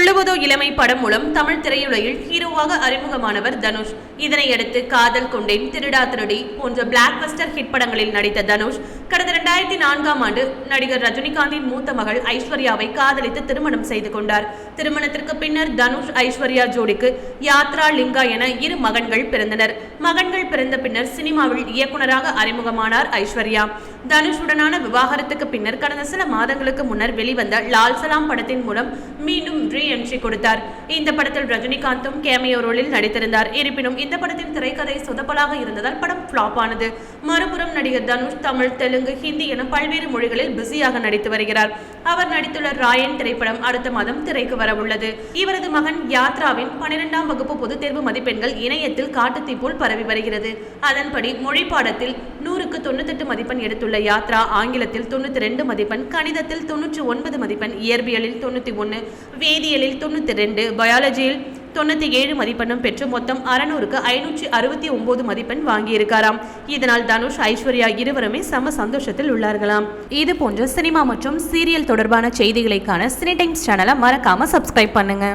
துள்ளுவதோ இளமை படம் மூலம் தமிழ் திரையுலகில் ஹீரோவாக அறிமுகமானவர் தனுஷ். இதனையடுத்து காதல் கொண்டேன், திருடா திருடி போன்ற பிளாக் பஸ்டர் ஹிட் படங்களில் நடித்த தனுஷ் கடந்த 2004ஆம் ஆண்டு நடிகர் ரஜினிகாந்தின் மூத்த மகள் ஐஸ்வர்யாவை காதலித்து திருமணம் செய்து கொண்டார். திருமணத்திற்கு பின்னர் தனுஷ் ஐஸ்வர்யா ஜோடிக்கு யாத்ரா, லிங்கா என 2 மகன்கள் பிறந்தனர். மகன்கள் பிறந்த பின்னர் சினிமாவில் இயக்குனராக அறிமுகமானார் ஐஸ்வர்யா. தனுஷுடனான விவாகரத்துக்கு பின்னர் கடந்த சில மாதங்களுக்கு முன்னர் வெளிவந்த லால் சலாம் படத்தின் மூலம் மீண்டும் ரீஎன்ட்ரி கொடுத்தார். இந்த படத்தில் ரஜினிகாந்தும் கேமியோ ரோலில் நடித்திருந்தார். இருப்பினும் இந்த படத்தின் திரைக்கதை சொதப்பலாக இருந்ததால் படம் ஃபிளாப் ஆனது. மறுபுறம் நடிகர் தனுஷ் தமிழ், தெலுங்கு, ஹிந்தி என பல்வேறு மொழிகளில் பிஸியாக நடித்து வருகிறார். அவர் நடித்துள்ள ராயன் திரைப்படம் அடுத்த மாதம் திரைக்கு வரவுள்ளது. இவரது மகன் யாத்ராவின் 12ஆம் வகுப்பு பொதுத் தேர்வு மதிப்பெண்கள் இணையத்தில் காட்டுத்தீ போல் பரவி வருகிறது. அதன்படி மொழி பாடத்தில் 100க்கு 98 மதிப்பெண் எடுத்துள்ள யாத்ரா ஆங்கிலத்தில் 92 மதிப்பெண், கணிதத்தில் 99 மதிப்பெண், இயற்பியலில் 91, வேதியியலில் 92, பயாலஜியில் 97 மதிப்பெண்ணும் பெற்று மொத்தம் 600க்கு 569 மதிப்பெண் வாங்கியிருக்காராம். இதனால் தனுஷ், ஐஸ்வர்யா இருவருமே சம சந்தோஷத்தில் உள்ளார்களாம். இது போன்ற சினிமா மற்றும் சீரியல் தொடர்பான செய்திகளை காண சினி டைம்ஸ் சேனலை மறக்காம சப்ஸ்கிரைப் பண்ணுங்க.